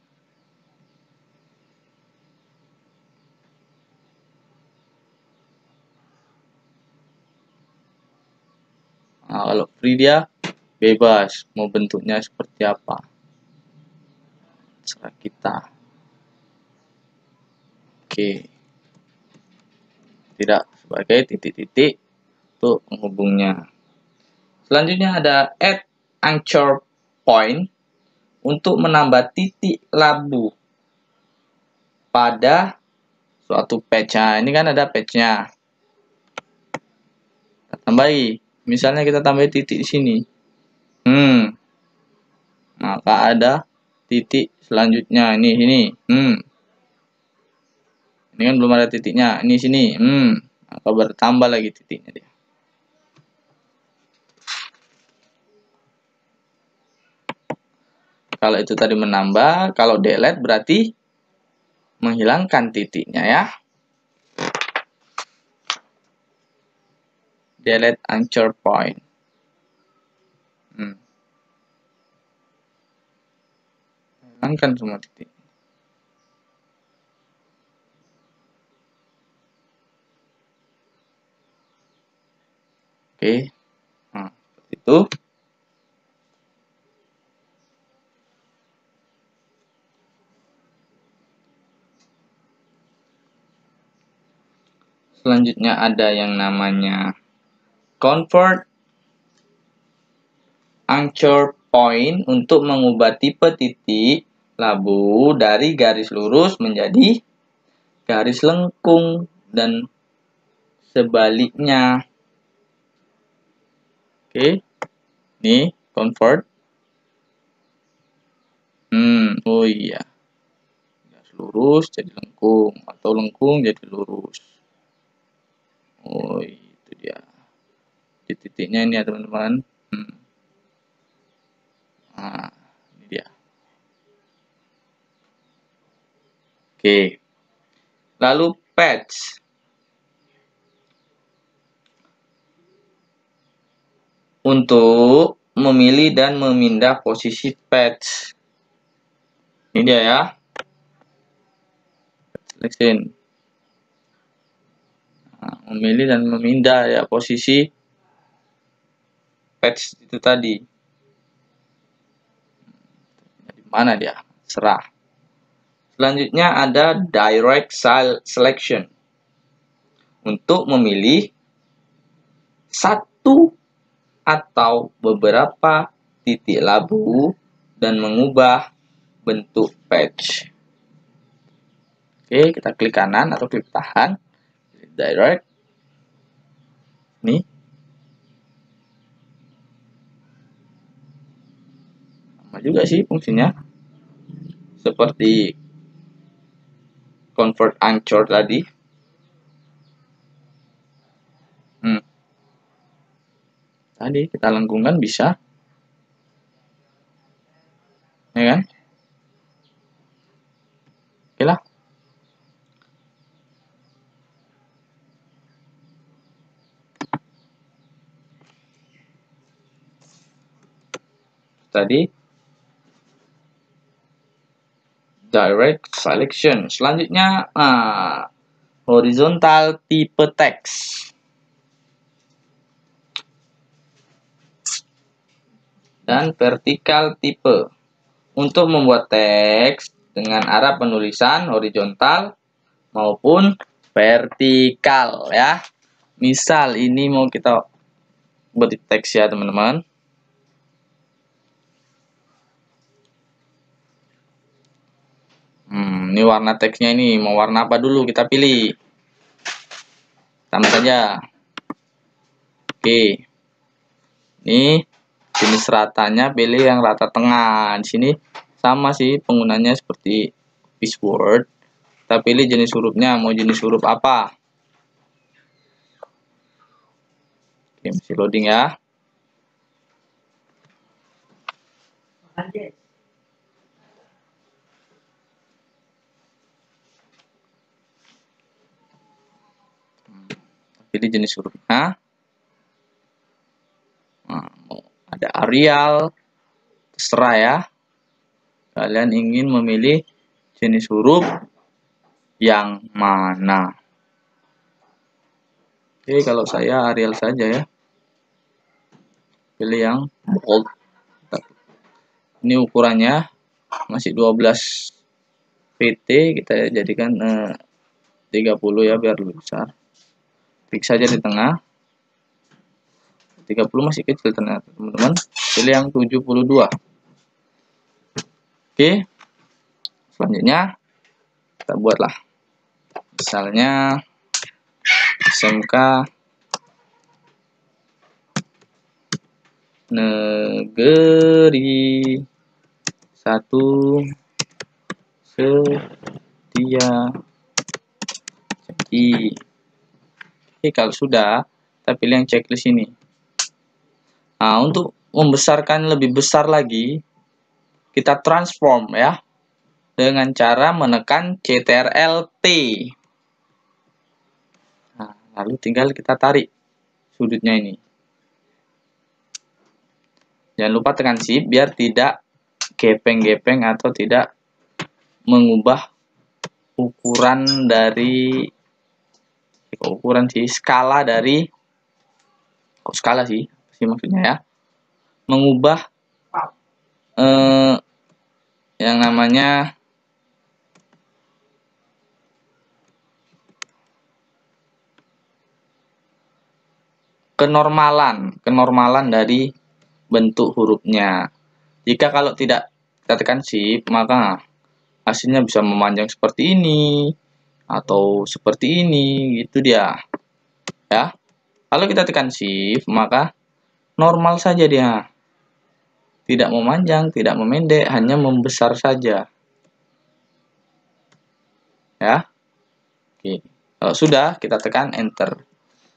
Nah, kalau free dia bebas, mau bentuknya seperti apa, terserah kita. Oke, tidak sebagai titik-titik untuk penghubungnya. Selanjutnya ada Add Anchor Point untuk menambah titik labu pada suatu patch. Nah, ini kan ada patch-nya. Kita tambahi. Misalnya kita tambahi titik di sini. Maka ada titik selanjutnya ini. Ini kan belum ada titiknya. Ini sini. Maka bertambah lagi titiknya dia. Kalau itu tadi menambah, kalau delete berarti menghilangkan titiknya ya. Delete anchor point. Hilangkan semua titik. Oke. Nah, seperti itu. Selanjutnya ada yang namanya convert anchor point untuk mengubah tipe titik labu dari garis lurus menjadi garis lengkung dan sebaliknya. Oke. Ini convert. Oh iya. Garis lurus jadi lengkung atau lengkung jadi lurus. Oh, itu dia. Di titiknya ini ya, teman-teman. Nah, ini dia. Oke. Lalu patch. Untuk memilih dan memindah posisi patch. Ini dia ya. Selection. Nah, memilih dan memindah ya posisi patch itu tadi. Di mana dia? Serah. Selanjutnya ada direct selection. Untuk memilih satu atau beberapa titik labu dan mengubah bentuk patch. Oke, kita klik kanan atau klik tahan. Direct. Nih. Sama juga sih fungsinya. Seperti convert anchor tadi. Tadi kita lengkungkan bisa. Ya kan? Oke lah. Tadi direct selection. Selanjutnya horizontal type text. Dan vertical type. Untuk membuat teks dengan arah penulisan horizontal maupun vertikal ya. Misal ini mau kita buat di teks ya teman-teman. Ini warna teksnya ini mau warna apa dulu kita pilih. Sama saja. Oke. Ini jenis ratanya pilih yang rata tengah. Di sini sama sih penggunanya seperti Office Word. Kita pilih jenis hurufnya, mau jenis huruf apa. Oke, masih loading ya. Pilih jenis hurufnya. Ada Arial, terserah ya. Kalian ingin memilih jenis huruf yang mana. Oke, kalau saya Arial saja ya. Pilih yang bold. Ini ukurannya masih 12 pt, kita jadikan 30 ya biar lebih besar. Klik saja di tengah. 30 masih kecil ternyata teman-teman. Pilih yang 72. Oke. Selanjutnya kita buatlah. Misalnya SMK Negeri 1 Setia Jadi. Oke, kalau sudah kita pilih yang checklist ini. Nah, untuk membesarkan lebih besar lagi, kita transform ya dengan cara menekan Ctrl+T. Nah, lalu tinggal kita tarik sudutnya ini. Jangan lupa tekan Shift biar tidak gepeng-gepeng atau tidak mengubah ukuran dari skala dari skala sih maksudnya ya. Mengubah yang namanya kenormalan dari bentuk hurufnya. Jika kalau tidak kita tekan Shift, maka hasilnya bisa memanjang seperti ini atau seperti ini, gitu dia. Ya. Kalau kita tekan Shift, maka normal saja dia. Tidak memanjang, tidak memendek, hanya membesar saja. Ya. Oke. Kalau sudah, kita tekan Enter.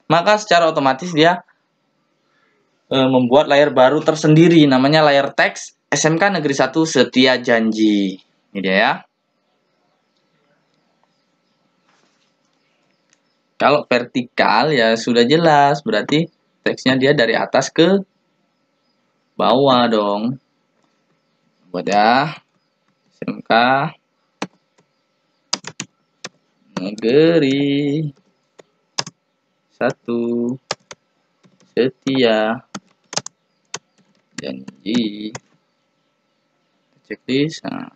Maka secara otomatis dia membuat layar baru tersendiri, namanya layar teks SMK Negeri 1 Setia Janji. Ini dia ya. Kalau vertikal ya sudah jelas, berarti teksnya dia dari atas ke bawah dong. Buat ya, SMK Negeri 1 Setia Janji. Checklist. Nah,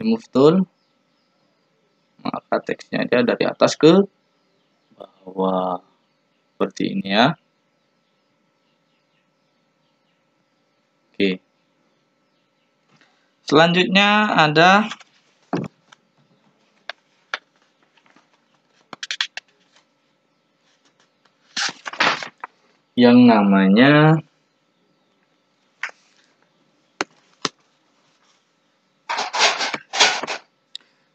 remove tool. Maka teksnya dia dari atas ke bawah. Seperti ini ya. Oke. Selanjutnya ada yang namanya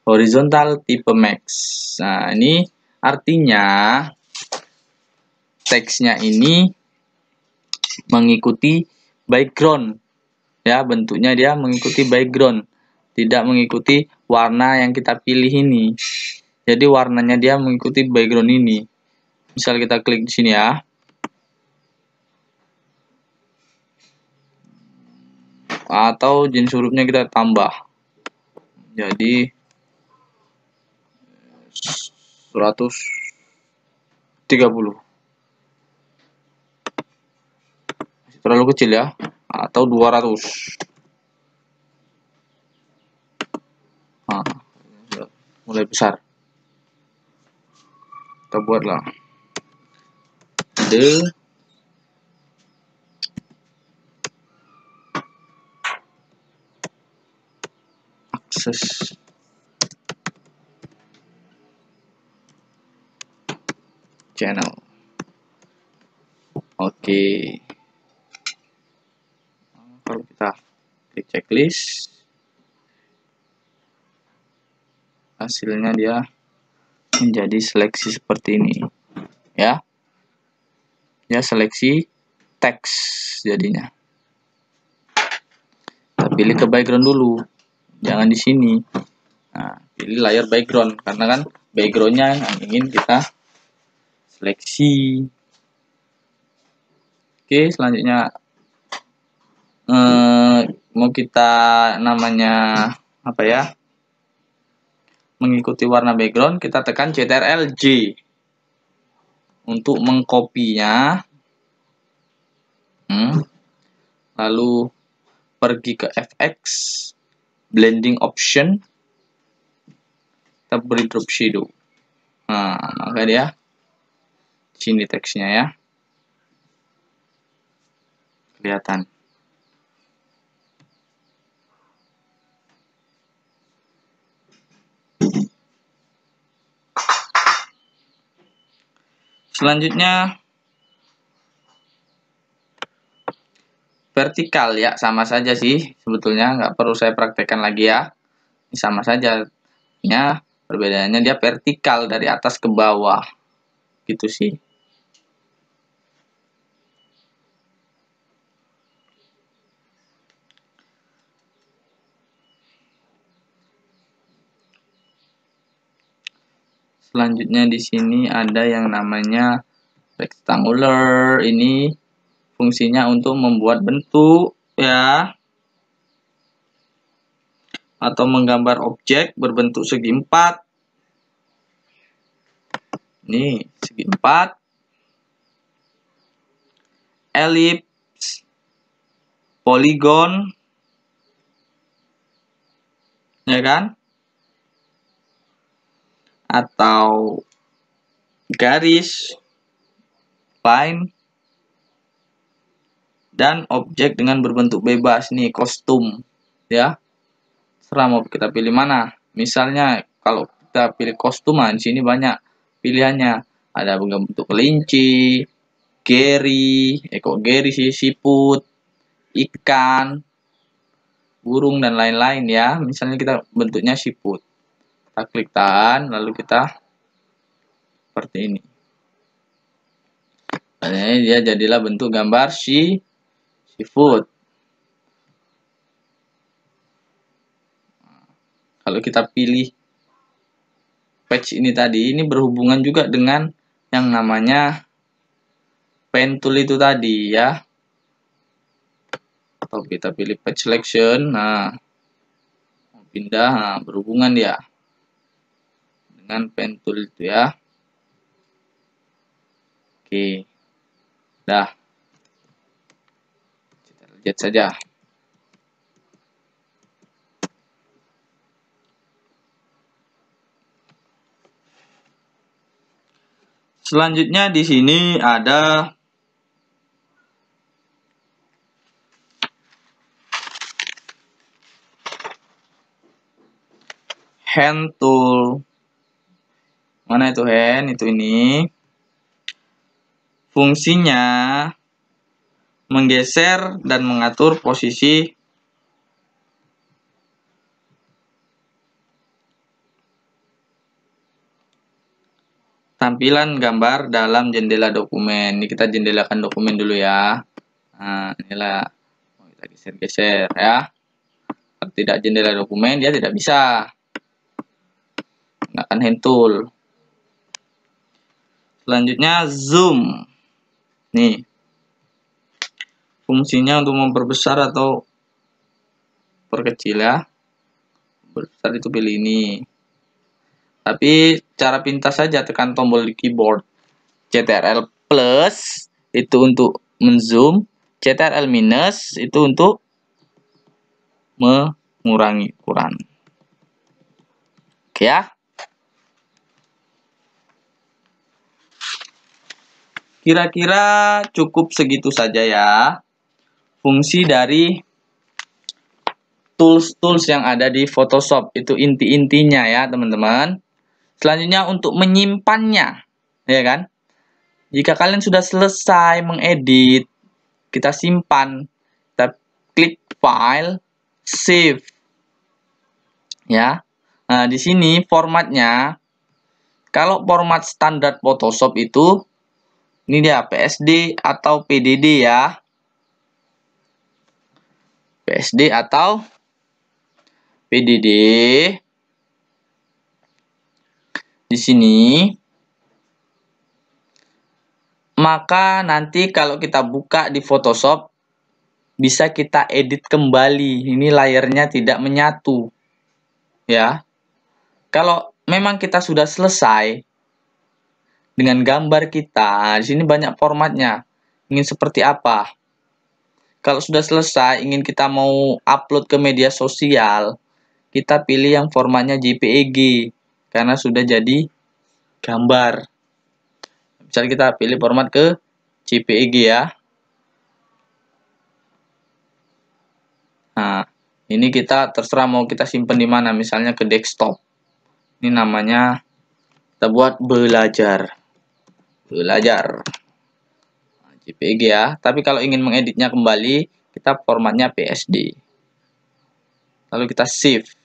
horizontal type max. Nah, ini artinya teksnya ini mengikuti background. Ya, bentuknya dia mengikuti background, tidak mengikuti warna yang kita pilih ini. Jadi warnanya dia mengikuti background ini. Misal kita klik di sini ya. Atau jenis hurufnya kita tambah. Jadi 130. Terlalu kecil ya. Atau 200. Nah, mulai besar. Kita buatlah the access channel. Oke. Kalau kita klik checklist, hasilnya dia menjadi seleksi seperti ini ya. Ya, seleksi teks jadinya. Kita pilih ke background dulu, jangan di sini. Nah, pilih layer background karena kan backgroundnya yang ingin kita seleksi. Oke, selanjutnya mau kita namanya apa ya, mengikuti warna background, kita tekan Ctrl+J untuk mengkopinya. Lalu pergi ke FX, blending option, kita beri drop shadow. Nah, maka dia sini teksnya ya kelihatan. Selanjutnya vertikal ya, sama saja sih sebetulnya, nggak perlu saya praktekkan lagi ya. Ini sama saja ya, perbedaannya dia vertikal dari atas ke bawah gitu sih. Selanjutnya di sini ada yang namanya rectangular. Ini fungsinya untuk membuat bentuk ya, atau menggambar objek berbentuk segi empat. Ini segi empat, elips, poligon, ya kan? Atau garis, line, dan objek dengan berbentuk bebas nih, kostum ya. Serah mau kita pilih mana. Misalnya kalau kita pilih kostum, di sini banyak pilihannya. Ada bentuk kelinci, Gary, Gary sih, siput, ikan, burung dan lain-lain ya. Misalnya kita bentuknya siput. Kita klik tahan, lalu kita seperti ini. Nah, dia jadilah bentuk gambar siput. Kalau kita pilih patch ini tadi, ini berhubungan juga dengan yang namanya pen tool itu tadi ya. Atau kita pilih patch selection, nah pindah, nah, berhubungan dia dengan pen tool itu ya. Oke, dah, kita lihat saja. Selanjutnya di sini ada hand tool. Mana itu hand? Itu ini. Fungsinya menggeser dan mengatur posisi tampilan gambar dalam jendela dokumen. Ini kita jendelakan dokumen dulu ya. Nah, inilah kita geser-geser ya. Kalau tidak jendela dokumen dia tidak bisa gunakan hand tool. Selanjutnya zoom. Nih. Fungsinya untuk memperbesar atau perkecil ya. Besar itu pilih ini. Tapi cara pintas saja, tekan tombol di keyboard. Ctrl plus itu untuk menzoom, Ctrl minus itu untuk mengurangi ukuran. Oke ya. Kira-kira cukup segitu saja ya. Fungsi dari tools-tools yang ada di Photoshop, itu inti-intinya ya teman-teman. Selanjutnya untuk menyimpannya, ya kan? Jika kalian sudah selesai mengedit, kita simpan, kita klik file, save, ya. Nah di sini formatnya, kalau format standar Photoshop itu, ini dia PSD atau PDD ya, PSD atau PDD. Di sini, maka nanti kalau kita buka di Photoshop bisa kita edit kembali. Ini layarnya tidak menyatu, ya. Kalau memang kita sudah selesai dengan gambar kita, di sini banyak formatnya. Ingin seperti apa? Kalau sudah selesai, ingin kita mau upload ke media sosial, kita pilih yang formatnya JPEG. Karena sudah jadi gambar. Misalnya kita pilih format ke JPEG ya. Nah, ini kita terserah mau kita simpan di mana. Misalnya ke desktop. Ini namanya kita buat belajar. Belajar. Nah, JPEG ya. Tapi kalau ingin mengeditnya kembali, kita formatnya PSD. Lalu kita save.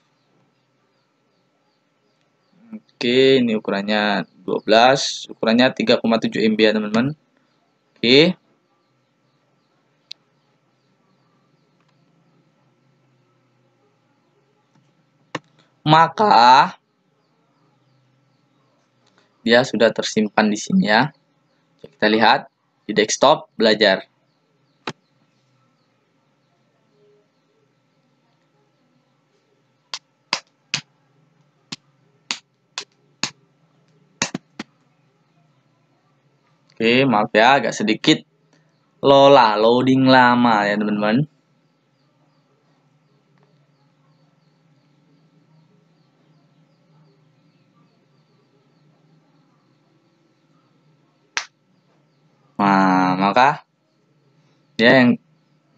Oke, ini ukurannya 12, ukurannya 3,7 MB ya teman-teman. Oke. Maka dia sudah tersimpan di sini ya. Kita lihat di desktop belajar. Oke, maaf ya agak sedikit loading lama ya teman-teman. Nah, maka ya yang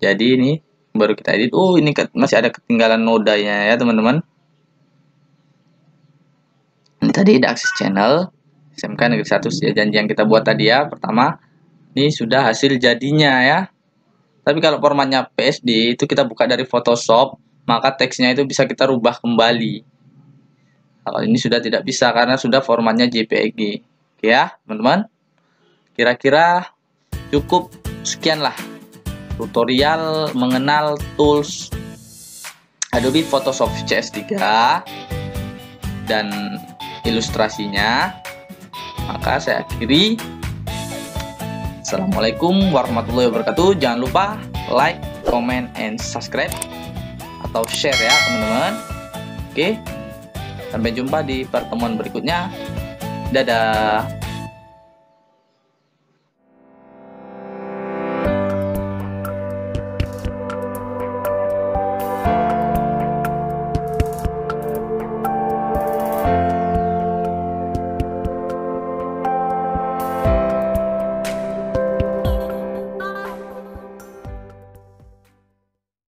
jadi ini baru kita edit. Ini masih ada ketinggalan nodanya ya teman-teman. Ini tadi ada akses channel SMK Negeri 1 ya, janji yang kita buat tadi ya. Pertama, ini sudah hasil jadinya ya. Tapi kalau formatnya PSD itu kita buka dari Photoshop, maka teksnya itu bisa kita rubah kembali. Kalau ini sudah tidak bisa karena sudah formatnya JPEG. Oke ya, teman-teman. Kira-kira cukup sekianlah tutorial mengenal tools Adobe Photoshop CS3 dan ilustrasinya, maka saya akhiri. Assalamualaikum warahmatullahi wabarakatuh. Jangan lupa like, comment, and subscribe atau share ya teman-teman. Oke, sampai jumpa di pertemuan berikutnya. Dadah.